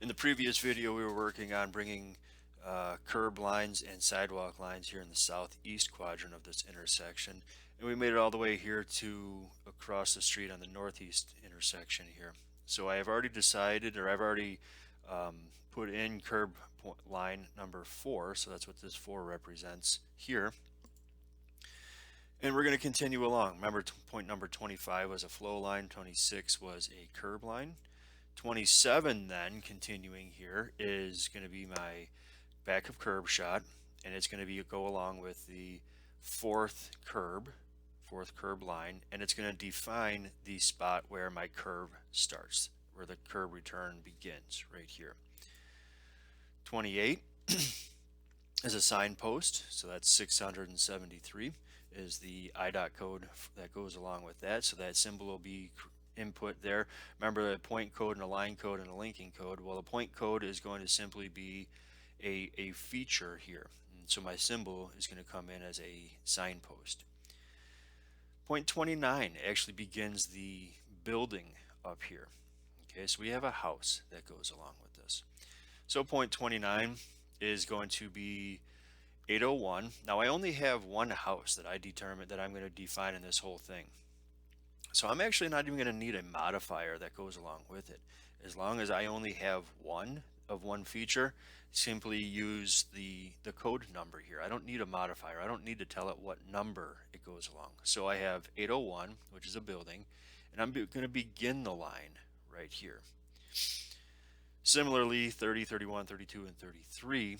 In the previous video, we were working on bringing curb lines and sidewalk lines here in the southeast quadrant of this intersection, and we made it all the way here to across the street on the northeast intersection here. So I have already decided, or I've already put in curb line number 4, so that's what this 4 represents here. And we're going to continue along. Remember, point number 25 was a flow line, 26 was a curb line. 27 then, continuing here, is going to be my back of curb shot, and it's going to be go along with the fourth curb line, and it's going to define the spot where my curve starts, where the curb return begins, right here. 28 is a signpost, so that's 673 is the IDOT code that goes along with that, so that symbol will be input there. Remember, a point code and a line code and a linking code. Well, a point code is going to simply be a feature here, and so my symbol is going to come in as a signpost. Point 29 actually begins the building up here. Okay, so we have a house that goes along with this. So point 29 is going to be 801. Now I only have one house that I determined that I'm going to define in this whole thing. So I'm actually not even going to need a modifier that goes along with it. As long as I only have one of one feature, simply use the code number here. I don't need a modifier. I don't need to tell it what number it goes along. So I have 801, which is a building, and I'm going to begin the line right here. Similarly, 30, 31, 32, and 33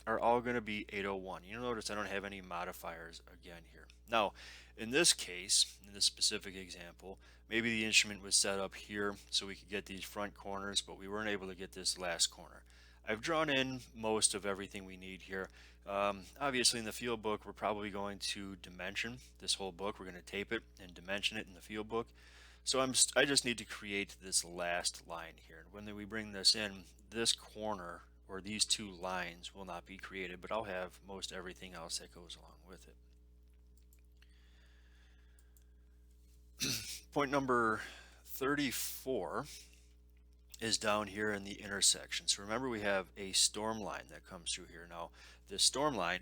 are all going to be 801. You'll notice I don't have any modifiers again here. Now, in this case, in this specific example, maybe the instrument was set up here so we could get these front corners, but we weren't able to get this last corner. I've drawn in most of everything we need here. Obviously, in the field book, we're probably going to dimension this whole book. We're going to tape it and dimension it in the field book. So I just need to create this last line here. When we bring this in, this corner or these two lines will not be created, but I'll have most everything else that goes along with it. Point number 34 is down here in the intersection. So remember, we have a storm line that comes through here. Now, this storm line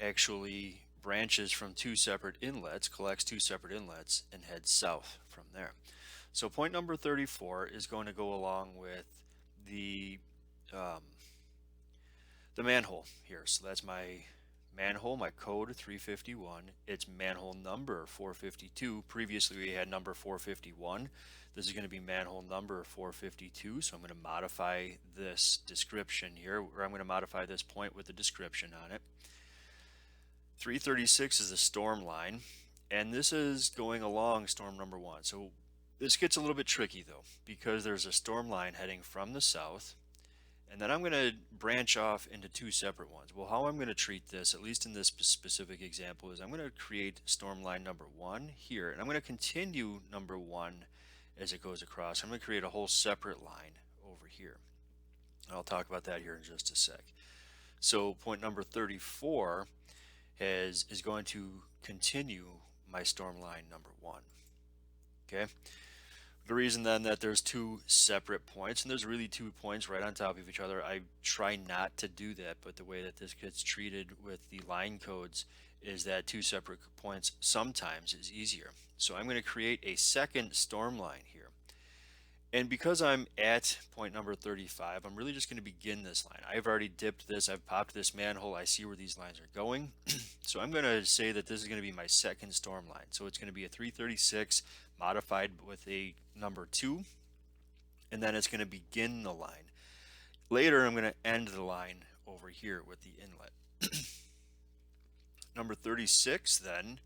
actually branches from two separate inlets, collects two separate inlets, and heads south from there. So point number 34 is going to go along with the manhole here. So that's my manhole, my code 351. It's manhole number 452. Previously we had number 451. This is going to be manhole number 452. So I'm going to modify this description here, or I'm going to modify this point with the description on it. 336 is the storm line, and this is going along storm number 1. So this gets a little bit tricky though, because there's a storm line heading from the south, and then I'm going to branch off into two separate ones. Well, how I'm going to treat this, at least in this specific example, is I'm going to create storm line number 1 here, and I'm going to continue number 1 as it goes across. I'm going to create a whole separate line over here. I'll talk about that here in just a sec. So point number 34 is going to continue my storm line number 1. Okay. The reason then that there's two separate points, and there's really 2 points right on top of each other, I try not to do that, but the way that this gets treated with the line codes is that 2 separate points sometimes is easier. So I'm going to create a second storm line here. And because I'm at point number 35, I'm really just going to begin this line. I've already dipped this, I've popped this manhole, I see where these lines are going. So I'm going to say that this is going to be my second storm line. So it's going to be a 336 modified with a number 2, and then it's going to begin the line. Later I'm going to end the line over here with the inlet. Number 36 then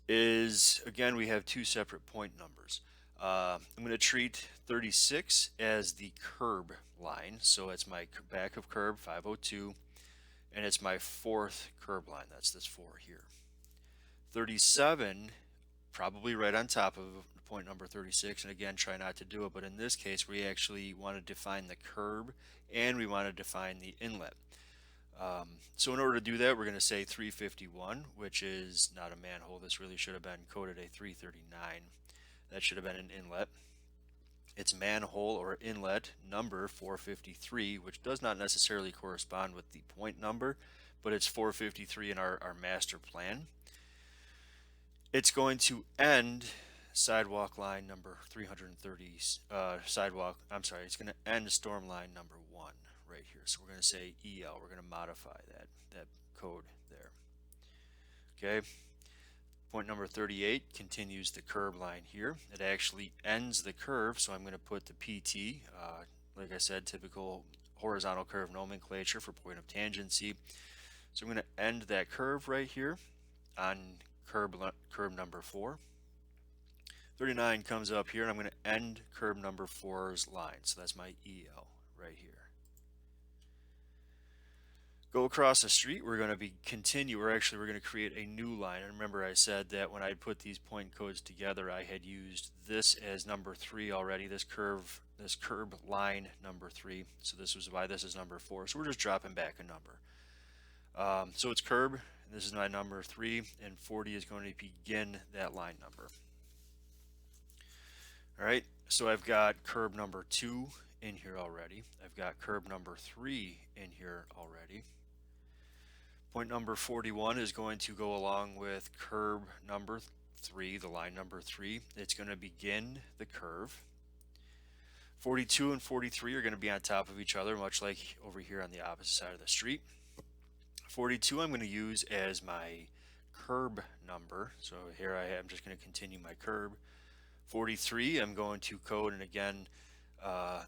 is, again, we have 2 separate point numbers. I'm going to treat 36 as the curb line, so it's my back of curb 502, and it's my fourth curb line. That's this 4 here. 37, probably right on top of point number 36, and again, try not to do it, but in this case we actually want to define the curb and we want to define the inlet. So in order to do that, we're going to say 351, which is not a manhole. This really should have been coded a 339. That should have been an inlet. It's manhole or inlet number 453, which does not necessarily correspond with the point number, but it's 453 in our master plan. It's going to end sidewalk line number 330, it's going to end storm line number 1 right here. So we're going to say EL. We're going to modify that code there. Okay. Point number 38 continues the curb line here. It actually ends the curve, so I'm going to put the PT, like I said, typical horizontal curve nomenclature for point of tangency. So I'm going to end that curve right here on curb number 4. 39 comes up here, and I'm going to end curb number 4's line. So that's my EL right here. Go across the street, we're going to we're going to create a new line. And remember, I said that when I put these point codes together, I had used this as number 3 already, this curb line number 3. So this was why this is number 4. So we're just dropping back a number. So it's curb, this is my number 3, and 40 is going to begin that line number. All right, so I've got curb number 2 in here already. I've got curb number 3 in here already. Point number 41 is going to go along with curb number 3, the line number 3. It's going to begin the curve. 42 and 43 are going to be on top of each other, much like over here on the opposite side of the street. 42 I'm going to use as my curb number. So here I'm just going to continue my curb. 43 I'm going to code, and again,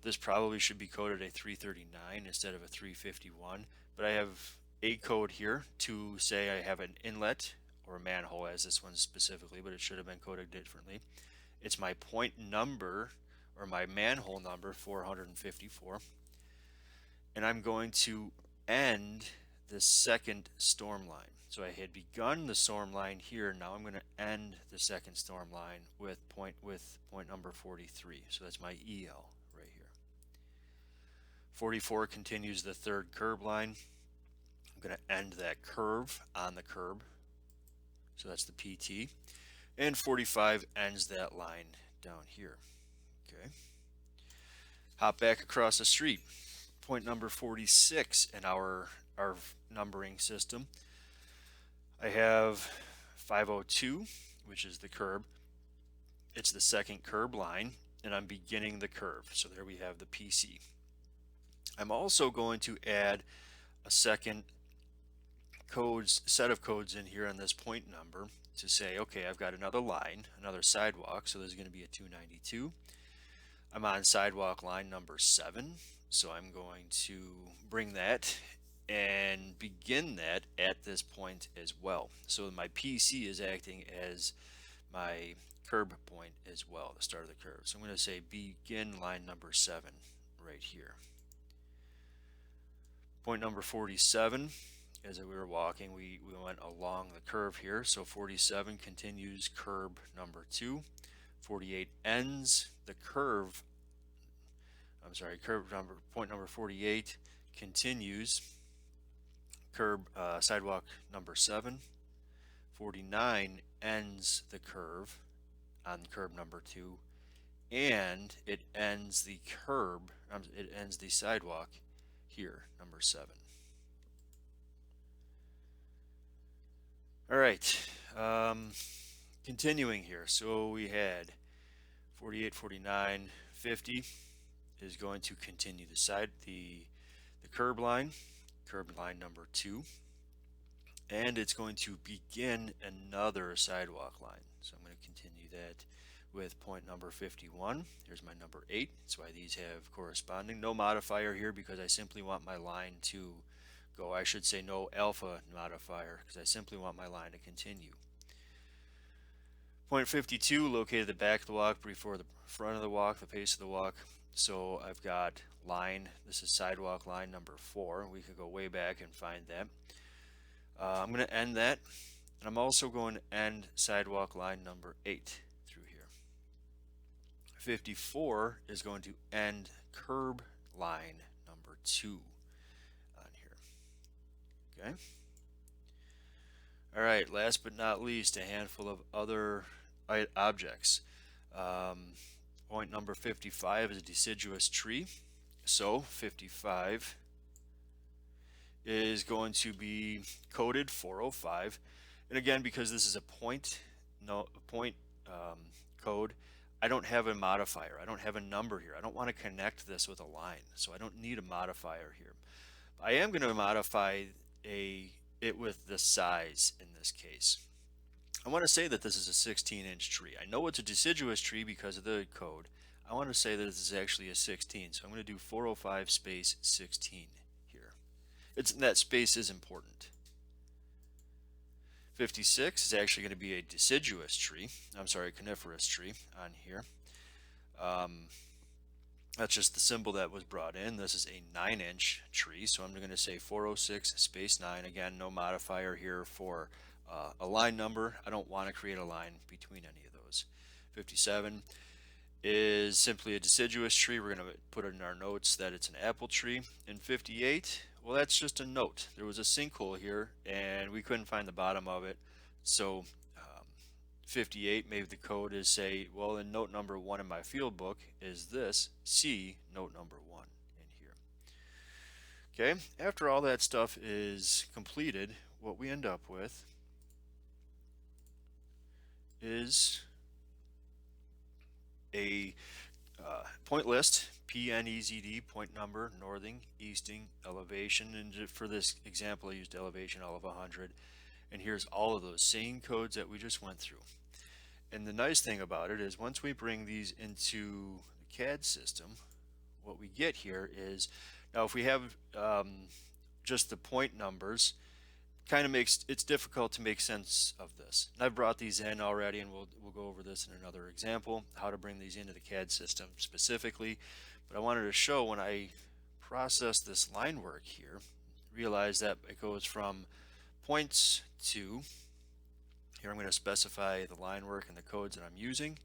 this probably should be coded a 339 instead of a 351, but I have a code here to say I have an inlet or a manhole, as this one specifically, but it should have been coded differently. It's my point number or my manhole number 454, and I'm going to end the second storm line. So I had begun the storm line here. Now I'm going to end the second storm line with point number 43. So that's my EL right here. 44 continues the third curb line. I'm going to end that curve on the curb. So that's the PT. And 45 ends that line down here. Okay. Hop back across the street. Point number 46 in our numbering system. I have 502, which is the curb. It's the second curb line, and I'm beginning the curve. So there we have the PC. I'm also going to add a second set of codes in here on this point number to say, okay, I've got another line, another sidewalk, so there's going to be a 292. I'm on sidewalk line number 7, so I'm going to bring that and begin that at this point as well. So my PC is acting as my curb point as well, the start of the curve. So I'm going to say begin line number 7 right here. Point number 47, as we were walking, we went along the curve here. So 47 continues curb number 2. 48 ends the curve. Point number 48 continues sidewalk number 7. 49 ends the curve on curb number 2, and it ends the sidewalk here, number 7. All right, continuing here. So we had 48, 49, 50 is going to continue the curb line number 2, and it's going to begin another sidewalk line. So I'm going to continue that with point number 51. Here's my number 8. That's why these have corresponding. No modifier here because I simply want my line to go. I should say no alpha modifier because I simply want my line to continue. Point 52, located the back of the walk before the front of the walk, the pace of the walk. So I've got line, this is sidewalk line number 4. We could go way back and find that. I'm going to end that, and I'm also going to end sidewalk line number 8 through here. 54 is going to end curb line number 2 on here. Okay. All right, last but not least, a handful of other objects. Point number 55 is a deciduous tree. So 55 is going to be coded 405. And again, because this is a point, no point code, I don't have a modifier. I don't have a number here. I don't want to connect this with a line, so I don't need a modifier here. I am going to modify it with the size in this case. I want to say that this is a 16-inch tree. I know it's a deciduous tree because of the code. I want to say that this is actually a 16, so I'm going to do 405 space 16 here. That space is important. 56 is actually going to be a deciduous tree. I'm sorry, coniferous tree on here. That's just the symbol that was brought in. This is a 9-inch tree, so I'm going to say 406 space 9. Again, no modifier here for a line number. I don't want to create a line between any of those. 57 is simply a deciduous tree. We're going to put in our notes that it's an apple tree. And 58, well, that's just a note. There was a sinkhole here, and we couldn't find the bottom of it. So 58, maybe the code is say, well, in note number 1 in my field book is this, see note number 1 in here. Okay, after all that stuff is completed, what we end up with is a point list, PNEZD, point number, northing, easting, elevation, and for this example I used elevation all of 100, and here's all of those same codes that we just went through. And the nice thing about it is once we bring these into the CAD system, what we get here is, now if we have just the point numbers, kind of makes it's difficult to make sense of this. And I've brought these in already, and we'll go over this in another example, how to bring these into the CAD system specifically. But I wanted to show when I process this line work here, realize that it goes from points to, here I'm going to specify the line work and the codes that I'm using.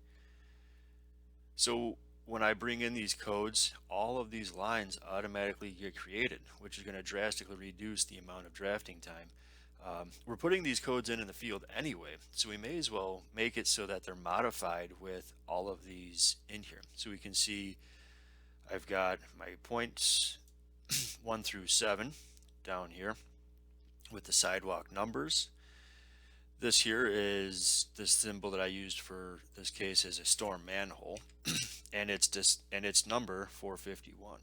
So when I bring in these codes, all of these lines automatically get created, which is going to drastically reduce the amount of drafting time. We're putting these codes in the field anyway, so we may as well make it so that they're modified with all of these in here. So we can see I've got my points 1 through 7 down here with the sidewalk numbers. This here is the symbol that I used for this case is a storm manhole, and it's number 451.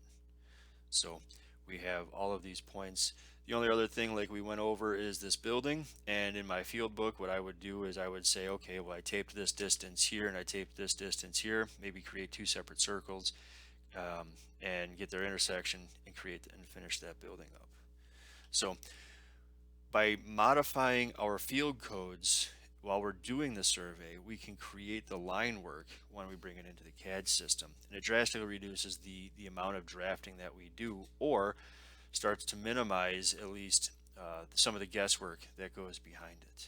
So we have all of these points. The only other thing like we went over is this building, and in my field book what I would do is I would say, okay, well I taped this distance here and I taped this distance here, maybe create 2 separate circles and get their intersection and create and finish that building up. So by modifying our field codes while we're doing the survey, we can create the line work when we bring it into the CAD system. And it drastically reduces the amount of drafting that we do, or starts to minimize at least some of the guesswork that goes behind it.